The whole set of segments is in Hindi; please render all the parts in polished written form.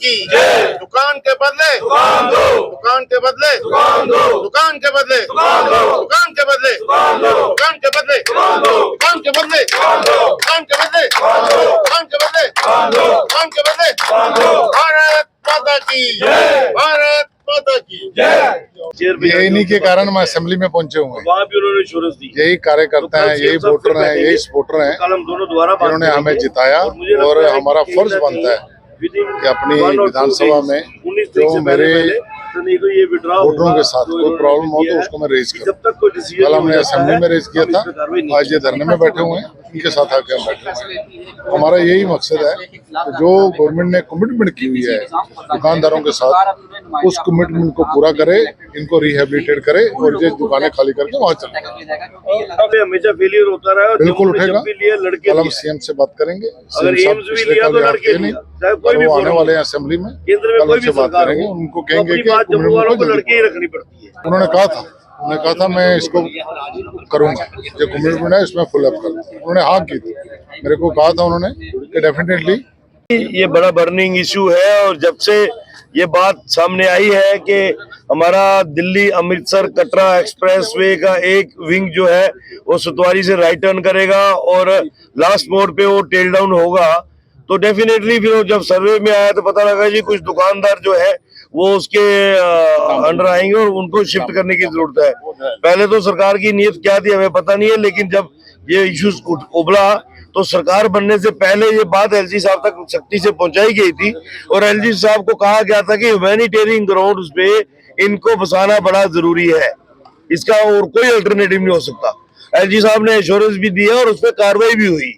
की दुकान के बदले दुकान दो, दुकान के बदले दुकान दो, दुकान के बदले दुकान दो, दुकान के बदले दुकान दो, दुकान के बदले दुकान दो, दुकान के बदले दुकान दो, दुकान के बदले दुकान दो, दुकान के बदले दुकान दो, दुकान के बदले दुकान दो। भारत माता की जय, भारत माता की जय। इन्हीं के कारण मैं असेंबली में पहुंचे हुए हैं। वहाँ भी उन्होंने इंश्योरेंस दी। यही कार्यकर्ता हैं, यही वोटर हैं, यही सपोर्टर हैं, कल हम दोनों दोबारा जिन्होंने हमें जिताया और हमारा फर्ज बनता है कि अपनी विधानसभा में जो मेरे वोटरों के साथ कोई प्रॉब्लम हो तो उसको मैं रेज करूं। कल हमने असेंबली में रेज किया था, आज ये धरने में बैठे हुए हैं, इनके साथ आके हम बैठे हुए हैं। हमारा यही मकसद है कि जो गवर्नमेंट ने कमिटमेंट की हुई है दुकानदारों के साथ, उस कमिटमेंट को पूरा करे, इनको रिहेबिलिटेट करे और ये दुकानें खाली करके वहाँ चले जाए। हमेशा फेलियर होता रहा, बिल्कुल उठेगा। कल हम सीएम से बात करेंगे, वो आने वाले हैं असेंबली में, कल उनसे बात करेंगे, उनको कहेंगे कि जम्मू वालों को लड़के ही रखनी पड़ती है। उन्होंने कहा था मैं इसको करूंगा, जो कमिटमेंट है इसमें फुल अप करूंगा। उन्होंने हाँ की थी, मेरे को कहा था उन्होंने कि डेफिनेटली ये बड़ा बर्निंग इशू है। और जब से ये बात सामने आई है कि हमारा दिल्ली अमृतसर कटरा एक्सप्रेसवे का एक विंग जो है वो सुतवारी से राइट टर्न करेगा और लास्ट मोड़ पे वो टेल डाउन होगा, तो डेफिनेटली फिर जब सर्वे में आया तो पता लगा जी कुछ दुकानदार जो है वो उसके अंडर आएंगे और उनको शिफ्ट करने की जरूरत है। पहले तो सरकार की नीयत क्या थी हमें पता नहीं है, लेकिन जब ये इश्यूज उभरा तो सरकार बनने से पहले ये बात एलजी साहब तक सख्ती से पहुंचाई गई थी और एलजी साहब को कहा गया था कि ह्यूमैनिटेरियन ग्राउंड्स पे इनको बसाना बड़ा जरूरी है, इसका और कोई अल्टरनेटिव नहीं हो सकता। एलजी साहब ने एश्योरेंस भी दिया और उस पर कार्रवाई भी हुई।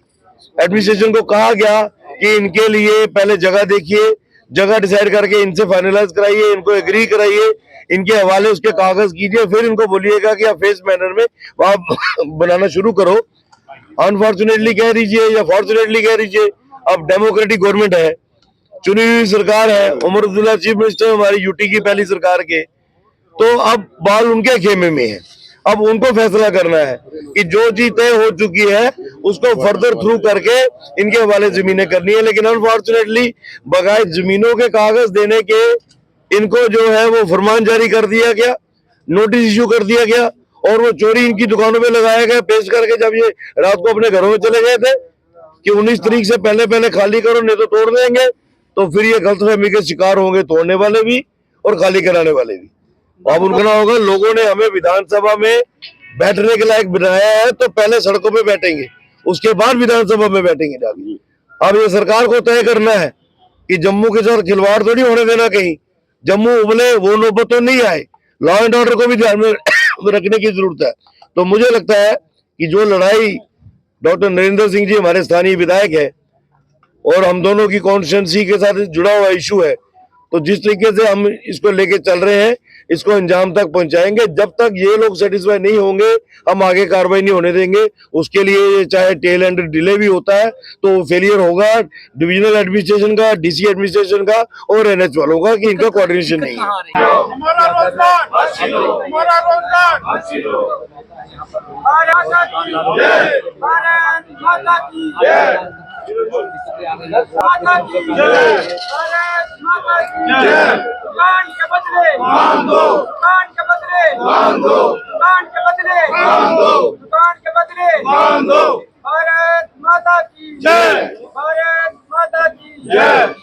एडमिनिस्ट्रेशन को कहा गया कि इनके लिए पहले जगह देखिए, जगह डिसाइड करके इनसे फाइनलाइज कराइए, इनको एग्री कराइए, इनके हवाले उसके कागज कीजिए, फिर इनको बोलिएगा कि आप फेस मैनर में आप बनाना शुरू करो। अनफॉर्चुनेटली कह दीजिए या फॉर्चुनेटली कह दीजिए, अब डेमोक्रेटिक गवर्नमेंट है, चुनी हुई सरकार है, उमर अब्दुल्ला चीफ मिनिस्टर हमारी यूटी की पहली सरकार के, तो अब बाल उनके खेमे में है। अब उनको फैसला करना है कि जो चीज तय हो चुकी है उसको फर्दर थ्रू करके इनके हवाले जमीनें करनी है। लेकिन अनफॉर्चुनेटली बगैर जमीनों के कागज देने के इनको जो है वो फरमान जारी कर दिया गया, नोटिस इश्यू कर दिया गया और वो चोरी इनकी दुकानों पे लगाया गया पेश करके। जब ये रात को अपने घरों में चले गए थे कि 19 तारीख से पहले खाली करो नहीं तो तोड़ देंगे, तो फिर ये गलतफहमी के शिकार होंगे तोड़ने वाले भी और खाली कराने वाले भी। अब उनका होगा लोगों ने हमें विधानसभा में बैठने के लायक बनाया है तो पहले सड़कों पे बैठेंगे, उसके बाद विधानसभा में बैठेंगे जाके। अब ये सरकार को तय करना है कि जम्मू के साथ खिलवाड़ तो नहीं होने देना, कहीं जम्मू उबले वो नौबत तो नहीं आए, लॉ एंड ऑर्डर को भी ध्यान में रखने की जरूरत है। तो मुझे लगता है कि जो लड़ाई डॉक्टर नरेंद्र सिंह जी हमारे स्थानीय विधायक है और हम दोनों की कॉन्स्टिट्यूंसी के साथ जुड़ा हुआ इशू है, तो जिस तरीके से हम इसको लेके चल रहे हैं इसको अंजाम तक पहुंचाएंगे। जब तक ये लोग सेटिस्फाई नहीं होंगे हम आगे कार्रवाई नहीं होने देंगे। उसके लिए चाहे टेल एंड डिले भी होता है तो फेलियर होगा डिविजनल एडमिनिस्ट्रेशन का, डीसी एडमिनिस्ट्रेशन का और एनएच वालों का कि इनका कोऑर्डिनेशन नहीं है। हमारा रोजगार, हमारा रोजगार, दुकान के बदले दुकान दो, दुकान के बदले दुकान दो, दुकान के बदले दुकान दो, दुकान के बदले दुकान दो। भारत माता की जय, भारत माता की जय।